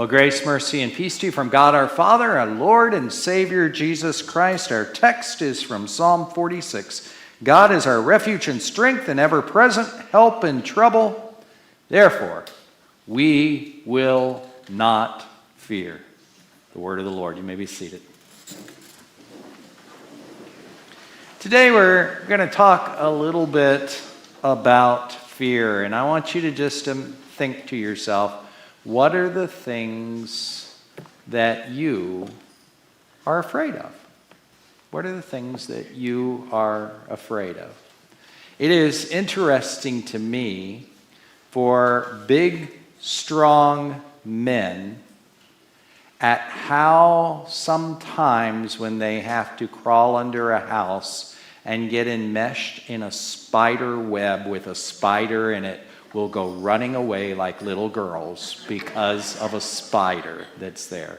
Well, grace, mercy, and peace to you from God our Father, our Lord and Savior, Jesus Christ. Our text is from Psalm 46. God is our refuge and strength and ever-present help in trouble. Therefore, we will not fear. The word of the Lord. You may be seated. Today we're going to talk a little bit about fear, and I want you to just think to yourself, what are the things that you are afraid of? What are the things that you are afraid of? It is interesting to me for big, strong men at how sometimes when they have to crawl under a house and get enmeshed in a spider web with a spider in it, will go running away like little girls because of a spider that's there.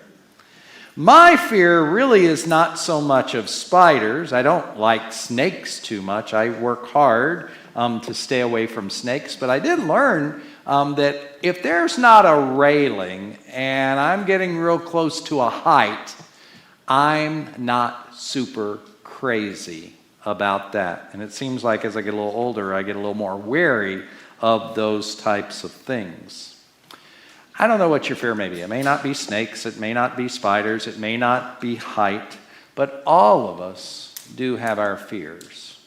My fear really is not so much of spiders. I don't like snakes too much. I work hard to stay away from snakes, but I did learn that if there's not a railing and I'm getting real close to a height, I'm not super crazy about that. And it seems like as I get a little older, I get a little more wary of those types of things. I don't know what your fear may be. It may not be snakes, it may not be spiders, it may not be height, but all of us do have our fears.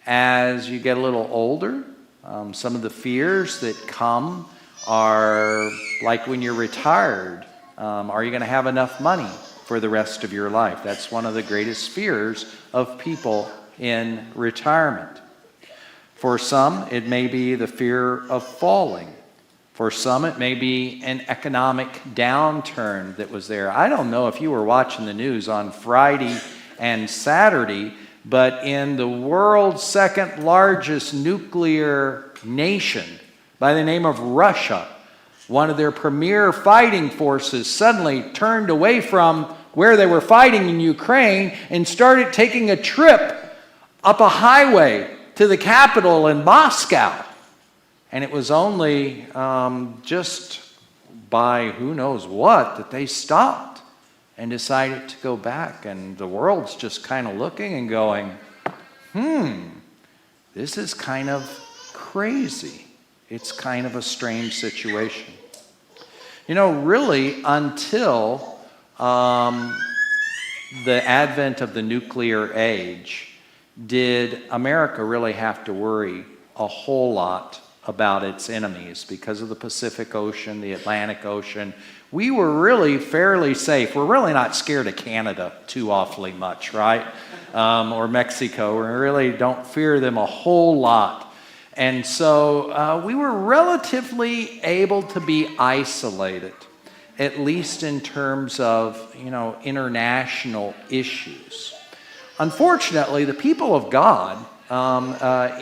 As you get a little older, some of the fears that come are like when you're retired. Are you going to have enough money for the rest of your life? That's one of the greatest fears of people in retirement. For some, it may be the fear of falling. For some, it may be an economic downturn that was there. I don't know if you were watching the news on Friday and Saturday, but in the world's second largest nuclear nation by the name of Russia, one of their premier fighting forces suddenly turned away from where they were fighting in Ukraine and started taking a trip up a highway to the capital in Moscow. And it was only just by who knows what that they stopped and decided to go back. And the world's just kind of looking and going, this is kind of crazy. It's kind of a strange situation. You know, really, until the advent of the nuclear age, did America really have to worry a whole lot about its enemies because of the Pacific Ocean, the Atlantic Ocean? We were really fairly safe. We're really not scared of Canada too awfully much, right? Or Mexico. We really don't fear them a whole lot. And so we were relatively able to be isolated, at least in terms of, international issues. Unfortunately, the people of God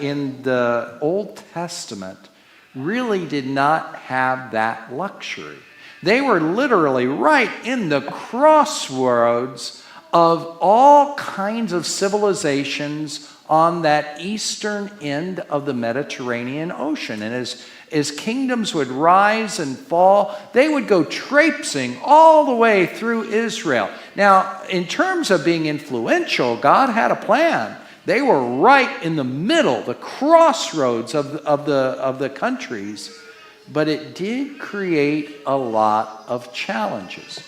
in the Old Testament really did not have that luxury. They were literally right in the crossroads of all kinds of civilizations on that eastern end of the Mediterranean Ocean. And as kingdoms would rise and fall, they would go traipsing all the way through Israel. Now, in terms of being influential, God had a plan. They were right in the middle, the crossroads of the countries, but it did create a lot of challenges.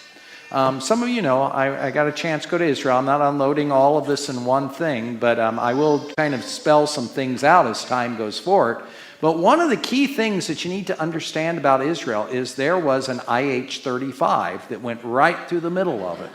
Some of you know, I got a chance to go to Israel. I'm not unloading all of this in one thing, but I will kind of spell some things out as time goes forward. But one of the key things that you need to understand about Israel is there was an IH-35 that went right through the middle of it.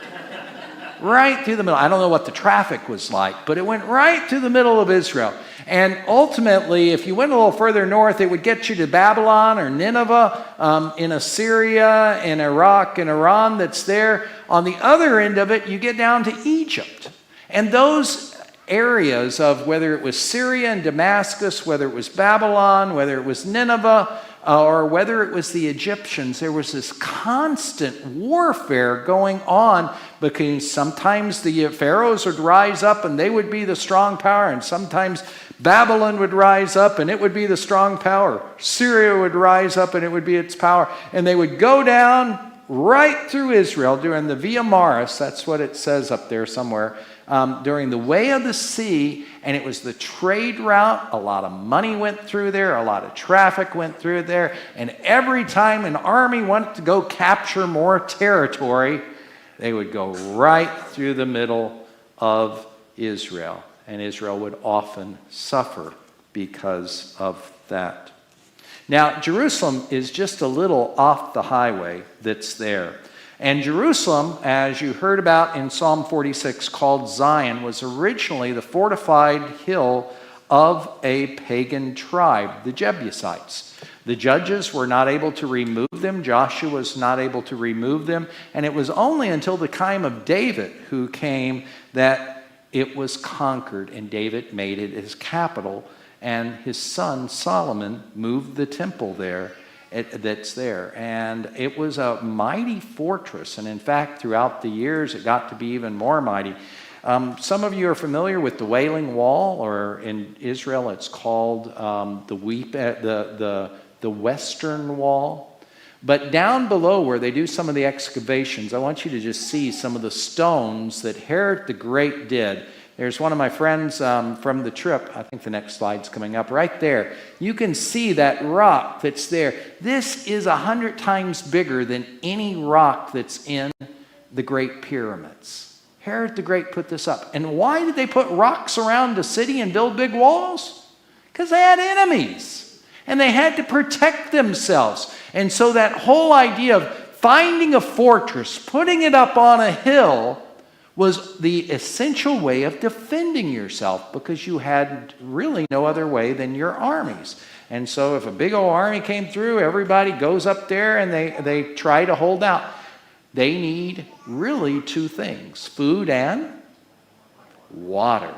Right through the middle. I don't know what the traffic was like, but it went right through the middle of Israel. And ultimately, if you went a little further north, it would get you to Babylon or Nineveh in Assyria, in Iraq, and Iran that's there. On the other end of it, you get down to Egypt. And those areas of whether it was Syria and Damascus, whether it was Babylon, whether it was Nineveh, or whether it was the Egyptians, there was this constant warfare going on because sometimes the pharaohs would rise up and they would be the strong power, and sometimes Babylon would rise up and it would be the strong power. Syria would rise up and it would be its power. And they would go down right through Israel during the Via Maris. That's what it says up there somewhere. During the way of the sea, and it was the trade route. A lot of money went through there. A lot of traffic went through there. And every time an army wanted to go capture more territory, they would go right through the middle of Israel. And Israel would often suffer because of that. Now, Jerusalem is just a little off the highway that's there. And Jerusalem, as you heard about in Psalm 46, called Zion, was originally the fortified hill of a pagan tribe, the Jebusites. The judges were not able to remove them. Joshua was not able to remove them. And it was only until the time of David who came that it was conquered, and David made it his capital. And his son Solomon moved the temple there. That's there. And it was a mighty fortress. And in fact, throughout the years, it got to be even more mighty. Some of you are familiar with the Wailing Wall, or in Israel, it's called the Western Wall. But down below where they do some of the excavations, I want you to just see some of the stones that Herod the Great did. There's one of my friends from the trip. I think the next slide's coming up right there. You can see that rock that's there. This is 100 times bigger than any rock that's in the Great Pyramids. Herod the Great put this up. And why did they put rocks around the city and build big walls? Because they had enemies. And they had to protect themselves. And so that whole idea of finding a fortress, putting it up on a hill, was the essential way of defending yourself, because you had really no other way than your armies. And so if a big old army came through, everybody goes up there and they try to hold out. They need really two things: food and water.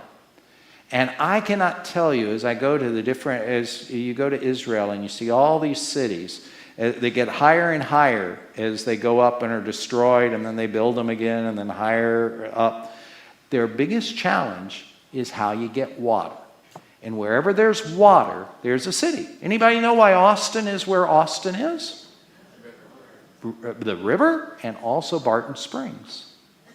And I cannot tell you, as you go to Israel and you see all these cities, they get higher and higher as they go up and are destroyed, and then they build them again and then higher up. Their biggest challenge is how you get water. And wherever there's water, there's a city. Anybody know why Austin is where Austin is? The river, and also Barton Springs.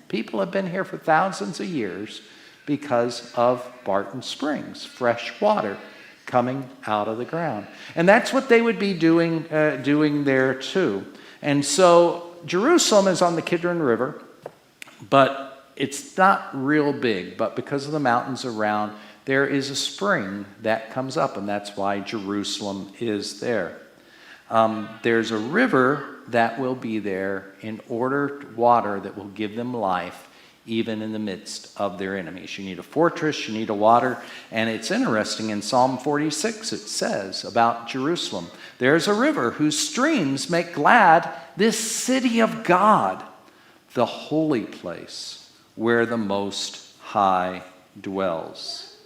People have been here for thousands of years because of Barton Springs, fresh water coming out of the ground. And that's what they would be doing there too. And so Jerusalem is on the Kidron River, but it's not real big. But because of the mountains around, there is a spring that comes up, and that's why Jerusalem is there. There's a river that will be there in order water that will give them life, even in the midst of their enemies. You need a fortress, you need a water. And it's interesting, in Psalm 46 it says about Jerusalem, there's a river whose streams make glad this city of God, the holy place where the Most High dwells.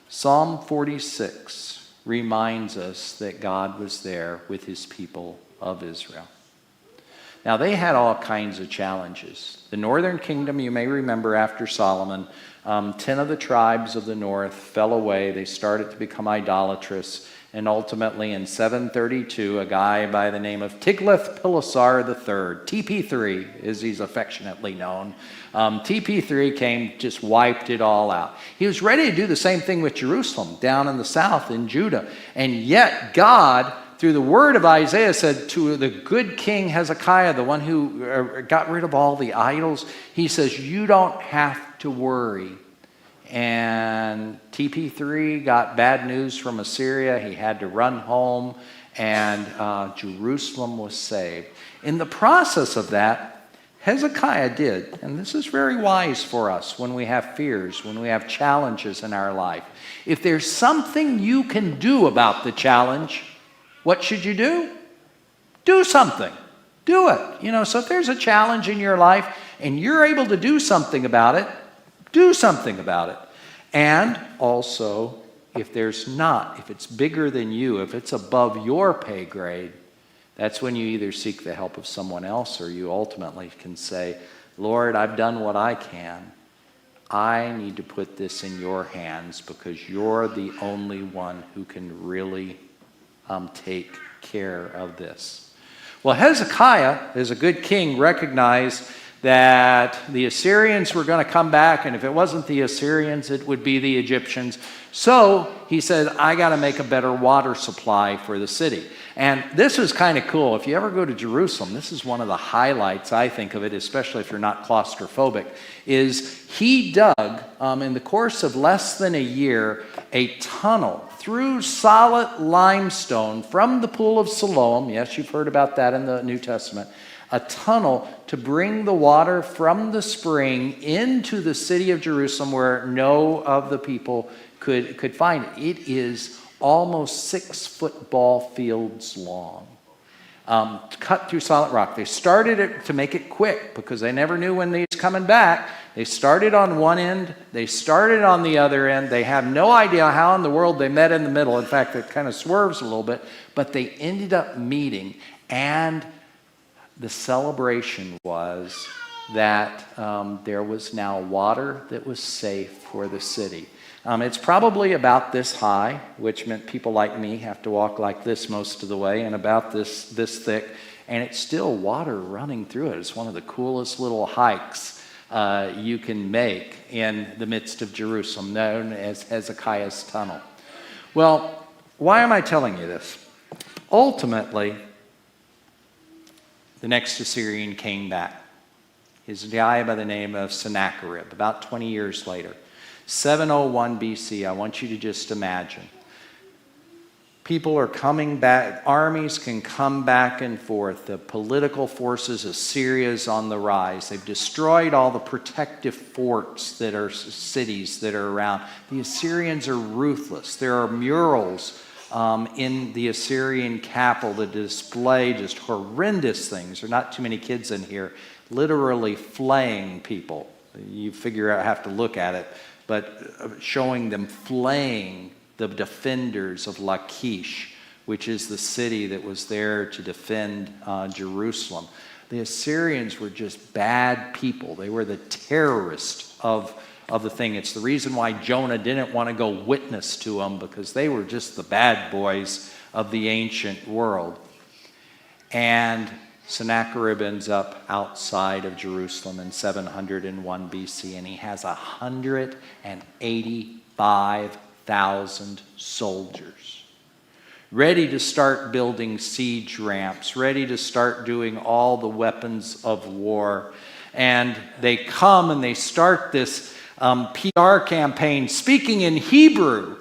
Psalm 46 reminds us that God was there with his people of Israel. Now, they had all kinds of challenges. The northern kingdom, you may remember, after Solomon, 10 of the tribes of the north fell away. They started to become idolatrous. And ultimately, in 732, a guy by the name of Tiglath-Pileser III, TP3, as he's affectionately known, TP3 came, just wiped it all out. He was ready to do the same thing with Jerusalem, down in the south in Judah. And yet God, through the word of Isaiah, said to the good king Hezekiah, the one who got rid of all the idols, he says, you don't have to worry. And TP3 got bad news from Assyria. He had to run home, and Jerusalem was saved. In the process of that, Hezekiah did, and this is very wise for us when we have fears, when we have challenges in our life. If there's something you can do about the challenge, what should you do? Do something. Do it. So if there's a challenge in your life and you're able to do something about it, do something about it. And also, if it's bigger than you, if it's above your pay grade, that's when you either seek the help of someone else, or you ultimately can say, Lord, I've done what I can. I need to put this in your hands, because you're the only one who can really take care of this. Well, Hezekiah, as a good king, recognized that the Assyrians were going to come back, and if it wasn't the Assyrians, it would be the Egyptians. So he said, I got to make a better water supply for the city. And this was kind of cool. If you ever go to Jerusalem, this is one of the highlights, I think, of it, especially if you're not claustrophobic, is he dug, in the course of less than a year, a tunnel through solid limestone from the Pool of Siloam. Yes, you've heard about that in the New Testament. A tunnel to bring the water from the spring into the city of Jerusalem where no of the people could find it. It is almost 6 football fields long, cut through solid rock. They started it to make it quick because they never knew when they was coming back. They started on one end. They started on the other end. They have no idea how in the world they met in the middle. In fact, it kind of swerves a little bit. But they ended up meeting, and the celebration was that there was now water that was safe for the city. It's probably about this high, which meant people like me have to walk like this most of the way, and about this thick, and it's still water running through it. It's one of the coolest little hikes you can make in the midst of Jerusalem, known as Hezekiah's Tunnel. Well, why am I telling you this? Ultimately, the next Assyrian came back. He's a guy by the name of Sennacherib, about 20 years later. 701 BC, I want you to just imagine. People are coming back, armies can come back and forth. The political forces of Syria is on the rise. They've destroyed all the protective forts that are cities that are around. The Assyrians are ruthless. There are murals in the Assyrian capital that display just horrendous things. There are not too many kids in here, literally flaying people. You figure out, have to look at it, but showing them flaying the defenders of Lachish, which is the city that was there to defend Jerusalem. The Assyrians were just bad people. They were the terrorists of the thing. It's the reason why Jonah didn't want to go witness to them, because they were just the bad boys of the ancient world. And Sennacherib ends up outside of Jerusalem in 701 BC, and he has 185,000 soldiers ready to start building siege ramps, ready to start doing all the weapons of war. And they come and they start this PR campaign, speaking in Hebrew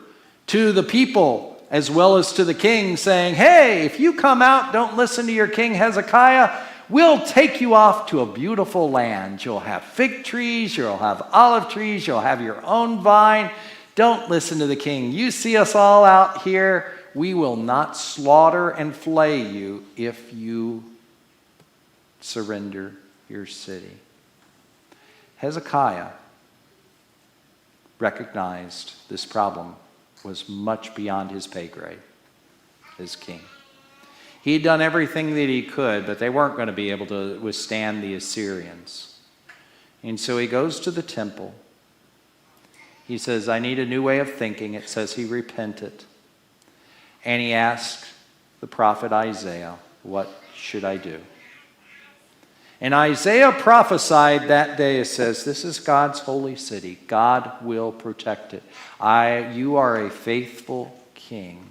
to the people as well as to the king, saying, hey, if you come out, don't listen to your king Hezekiah, we'll take you off to a beautiful land. You'll have fig trees, you'll have olive trees, you'll have your own vine. Don't listen to the king. You see us all out here. We will not slaughter and flay you if you surrender your city. Hezekiah recognized this problem was much beyond his pay grade as king. He had done everything that he could, but they weren't going to be able to withstand the Assyrians. And so he goes to the temple. He says, I need a new way of thinking. It says he repented. And he asked the prophet Isaiah, what should I do? And Isaiah prophesied that day. It says, this is God's holy city. God will protect it. You are a faithful king,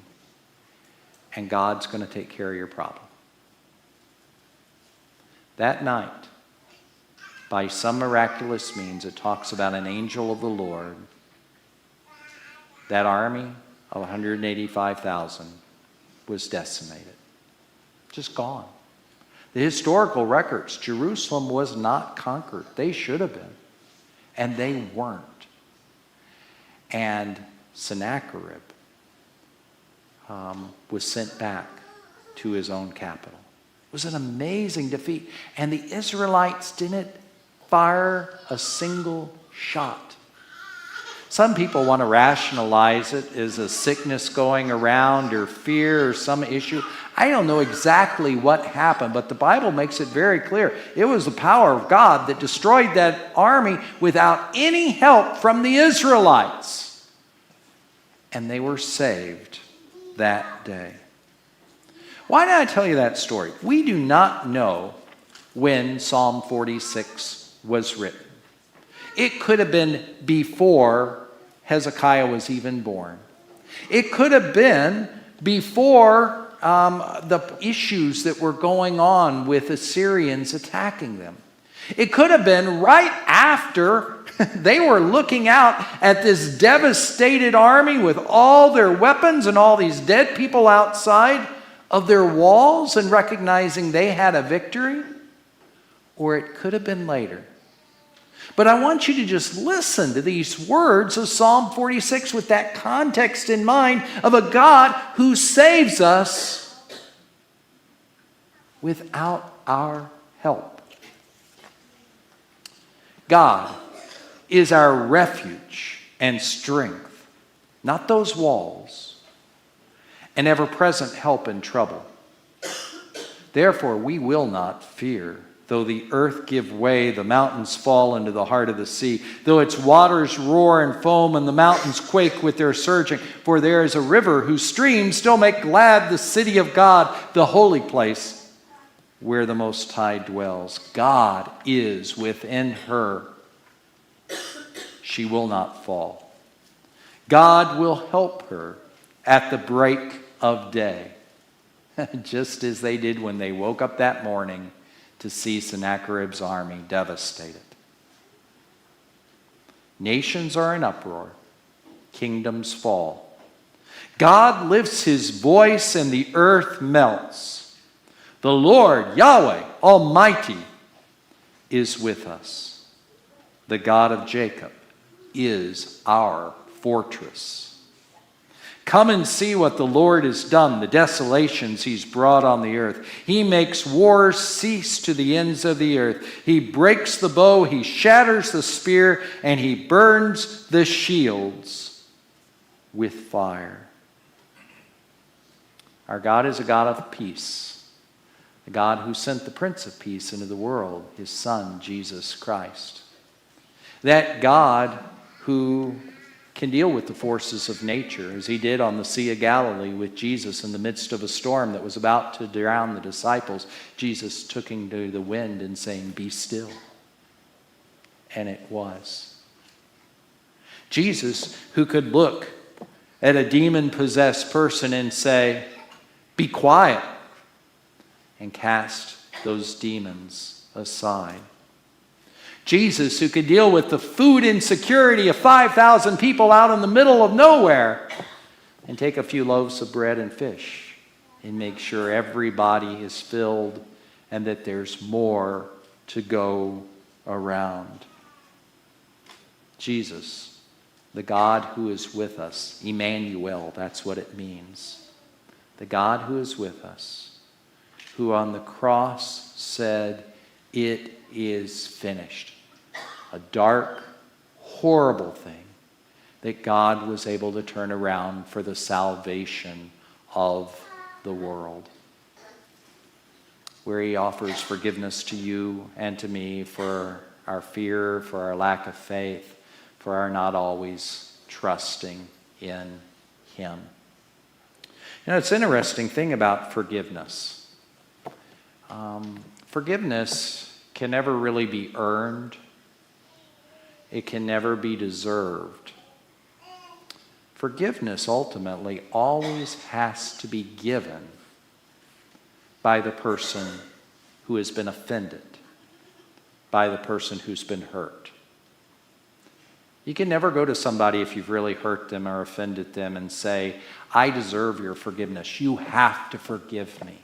and God's going to take care of your problem. That night, by some miraculous means, it talks about an angel of the Lord. That army of 185,000 was decimated, just gone. The historical records, Jerusalem was not conquered. They should have been, and they weren't. And Sennacherib was sent back to his own capital. It was an amazing defeat, and the Israelites didn't fire a single shot. Some people want to rationalize it as a sickness going around or fear or some issue. I don't know exactly what happened, but the Bible makes it very clear. It was the power of God that destroyed that army without any help from the Israelites. And they were saved that day. Why did I tell you that story? We do not know when Psalm 46 was written. It could have been before Hezekiah was even born. It could have been before the issues that were going on with Assyrians attacking them. It could have been right after they were looking out at this devastated army with all their weapons and all these dead people outside of their walls and recognizing they had a victory. Or it could have been later. But I want you to just listen to these words of Psalm 46 with that context in mind of a God who saves us without our help. God is our refuge and strength, not those walls, an ever-present help in trouble. Therefore, we will not fear. Though the earth give way, the mountains fall into the heart of the sea. Though its waters roar and foam, and the mountains quake with their surging. For there is a river whose streams still make glad the city of God, the holy place where the Most High dwells. God is within her. She will not fall. God will help her at the break of day. Just as they did when they woke up that morning to see Sennacherib's army devastated. Nations are in uproar. Kingdoms fall. God lifts his voice and the earth melts. The Lord, Yahweh, Almighty, is with us. The God of Jacob is our fortress. Come and see what the Lord has done, the desolations he's brought on the earth. He makes wars cease to the ends of the earth. He breaks the bow, he shatters the spear, and he burns the shields with fire. Our God is a God of peace, a God who sent the Prince of Peace into the world, his Son, Jesus Christ. That God who can deal with the forces of nature, as he did on the Sea of Galilee with Jesus in the midst of a storm that was about to drown the disciples. Jesus took him to the wind and saying, "Be still." And it was. Jesus, who could look at a demon-possessed person and say, "Be quiet," and cast those demons aside. Jesus, who could deal with the food insecurity of 5,000 people out in the middle of nowhere and take a few loaves of bread and fish and make sure everybody is filled and that there's more to go around. Jesus, the God who is with us, Emmanuel, that's what it means. The God who is with us, who on the cross said, "It is finished." A dark, horrible thing that God was able to turn around for the salvation of the world. Where he offers forgiveness to you and to me for our fear, for our lack of faith, for our not always trusting in him. You know, it's an interesting thing about forgiveness. Forgiveness can never really be earned. It can never be deserved. Forgiveness ultimately always has to be given by the person who has been offended, by the person who's been hurt. You can never go to somebody if you've really hurt them or offended them and say, "I deserve your forgiveness. You have to forgive me."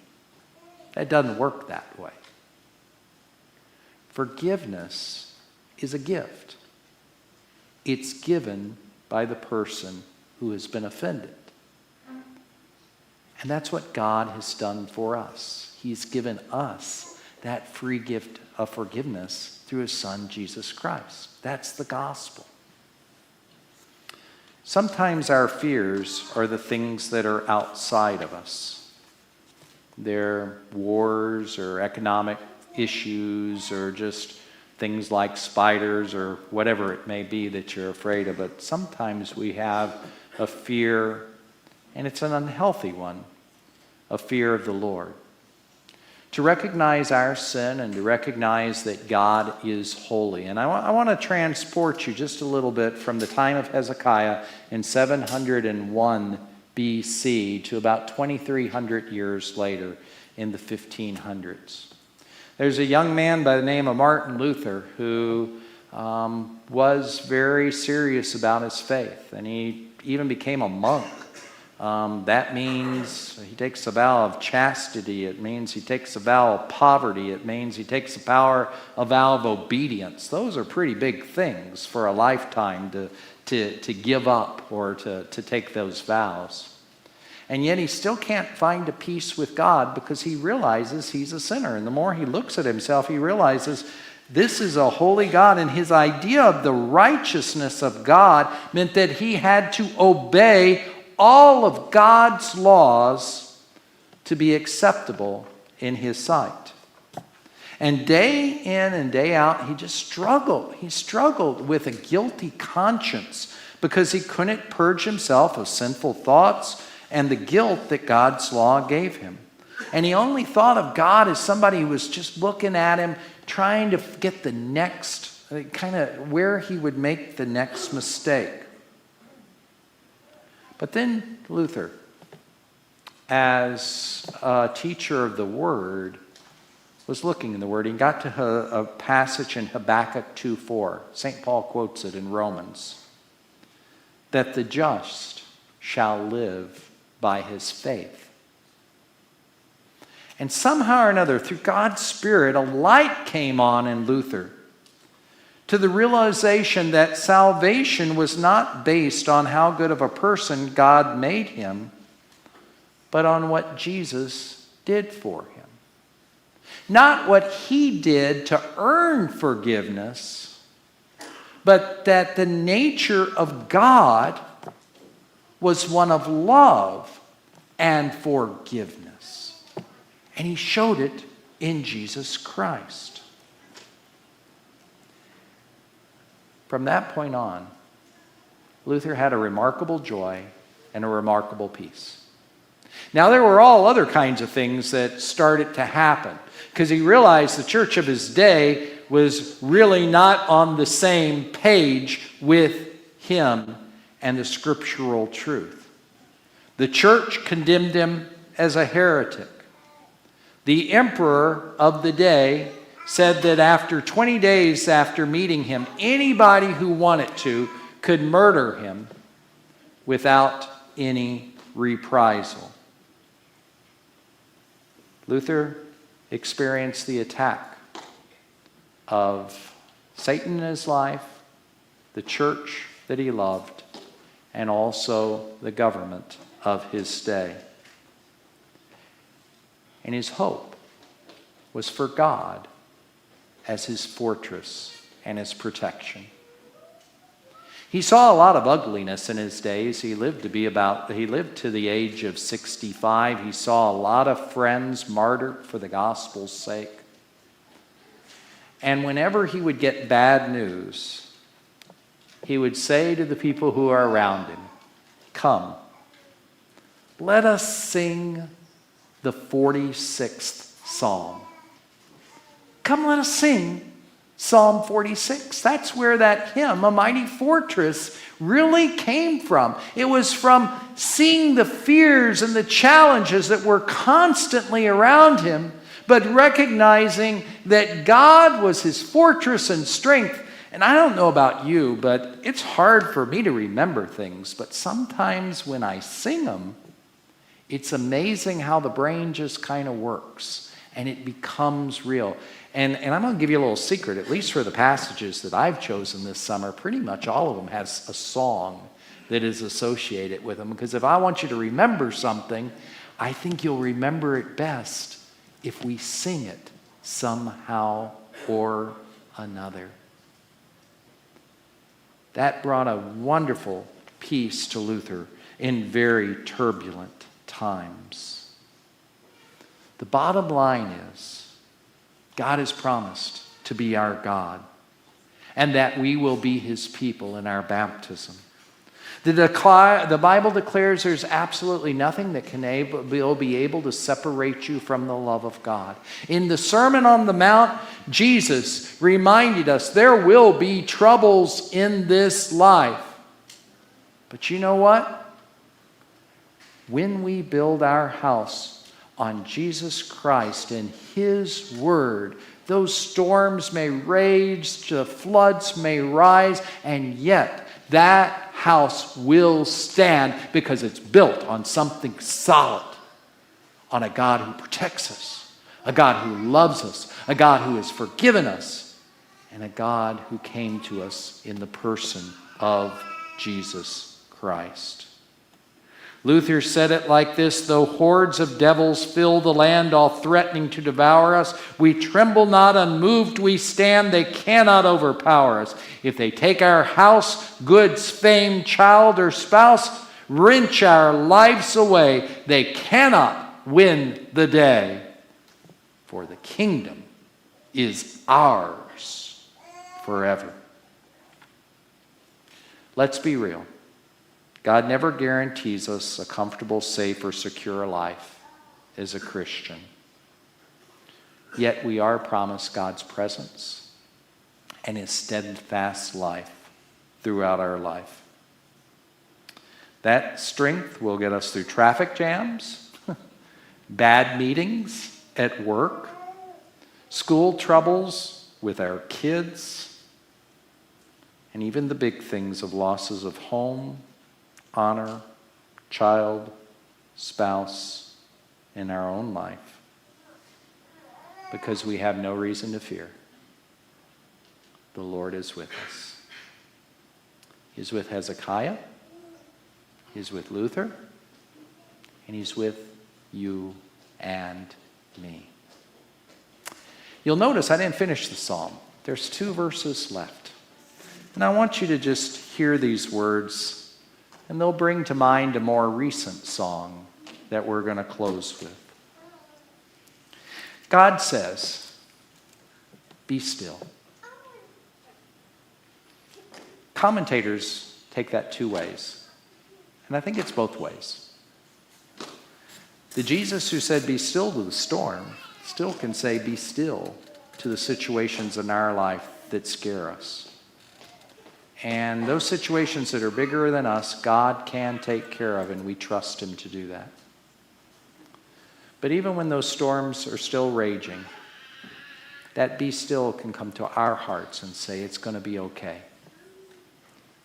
That doesn't work that way. Forgiveness is a gift. It's given by the person who has been offended. And that's what God has done for us. He's given us that free gift of forgiveness through his Son, Jesus Christ. That's the gospel. Sometimes our fears are the things that are outside of us. They're wars or economic issues or just things like spiders or whatever it may be that you're afraid of. But sometimes we have a fear, and it's an unhealthy one, a fear of the Lord. To recognize our sin and to recognize that God is holy. And I want to transport you just a little bit from the time of Hezekiah in 701 BC to about 2,300 years later in the 1500s. There's a young man by the name of Martin Luther who was very serious about his faith, and he even became a monk. That means he takes a vow of chastity. It means he takes a vow of poverty. It means he takes a vow of obedience. Those are pretty big things for a lifetime to give up or to take those vows. And yet he still can't find a peace with God because he realizes he's a sinner. And the more he looks at himself, he realizes this is a holy God. And his idea of the righteousness of God meant that he had to obey all of God's laws to be acceptable in his sight. And day in and day out, he just struggled. He struggled with a guilty conscience because he couldn't purge himself of sinful thoughts and the guilt that God's law gave him. And he only thought of God as somebody who was just looking at him, trying to get the next, kind of where he would make the next mistake. But then Luther, as a teacher of the Word, was looking in the Word. He got to a passage in Habakkuk 2:4. St. Paul quotes it in Romans. That the just shall live by his faith. And somehow or another, through God's Spirit, a light came on in Luther to the realization that salvation was not based on how good of a person God made him, but on what Jesus did for him. Not what he did to earn forgiveness, but that the nature of God was one of love and forgiveness. And he showed it in Jesus Christ. From that point on, Luther had a remarkable joy and a remarkable peace. Now, there were all other kinds of things that started to happen because he realized the church of his day was really not on the same page with him and the scriptural truth. The church condemned him as a heretic. The emperor of the day said that after 20 days after meeting him, anybody who wanted to could murder him without any reprisal. Luther experienced the attack of Satan in his life, the church that he loved, and also the government of his day. And his hope was for God as his fortress and his protection. He saw a lot of ugliness in his days. He lived to the age of 65. He saw a lot of friends martyred for the gospel's sake. And whenever he would get bad news, he would say to the people who are around him, "Come, let us sing the 46th Psalm. Come, let us sing Psalm 46. That's where that hymn, A Mighty Fortress, really came from. It was from seeing the fears and the challenges that were constantly around him, but recognizing that God was his fortress and strength. And I don't know about you, but it's hard for me to remember things. But sometimes when I sing them, it's amazing how the brain just kind of works and it becomes real. And I'm going to give you a little secret, at least for the passages that I've chosen this summer, pretty much all of them has a song that is associated with them. Because if I want you to remember something, I think you'll remember it best if we sing it somehow or another. That brought a wonderful peace to Luther in very turbulent times. The bottom line is, God has promised to be our God, and that we will be his people in our baptism. The Bible declares there's absolutely nothing that will be able to separate you from the love of God. In the Sermon on the Mount, Jesus reminded us there will be troubles in this life. But you know what? When we build our house on Jesus Christ and His Word, those storms may rage, the floods may rise, and yet that house will stand because it's built on something solid, on a God who protects us, a God who loves us, a God who has forgiven us, and a God who came to us in the person of Jesus Christ. Luther said it like this: though hordes of devils fill the land, all threatening to devour us, we tremble not, unmoved we stand, they cannot overpower us. If they take our house, goods, fame, child, or spouse, wrench our lives away, they cannot win the day. For the kingdom is ours forever. Let's be real. God never guarantees us a comfortable, safe, or secure life as a Christian. Yet we are promised God's presence and His steadfast life throughout our life. That strength will get us through traffic jams, bad meetings at work, school troubles with our kids, and even the big things of losses of home, honor, child, spouse, in our own life, because we have no reason to fear. The Lord is with us. He's with Hezekiah, He's with Luther, and He's with you and me. You'll notice I didn't finish the psalm. There's 2 verses left. And I want you to just hear these words, and they'll bring to mind a more recent song that we're going to close with. God says, "Be still." Commentators take that 2 ways, and I think it's both ways. The Jesus who said, "Be still" to the storm, still can say, "Be still" to the situations in our life that scare us. And those situations that are bigger than us, God can take care of, and we trust Him to do that. But even when those storms are still raging, that "be still" can come to our hearts and say, it's going to be okay.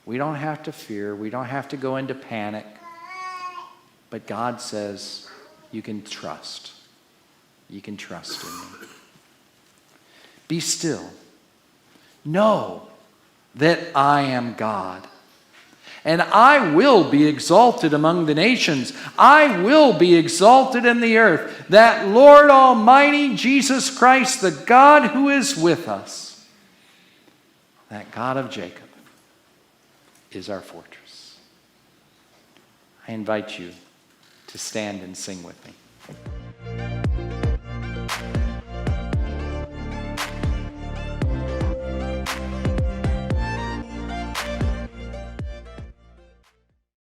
We don't have to fear. We don't have to go into panic. But God says, you can trust. You can trust in me. Be still. Know that I am God. And I will be exalted among the nations. I will be exalted in the earth. That Lord Almighty, Jesus Christ, the God who is with us, that God of Jacob, is our fortress. I invite you to stand and sing with me.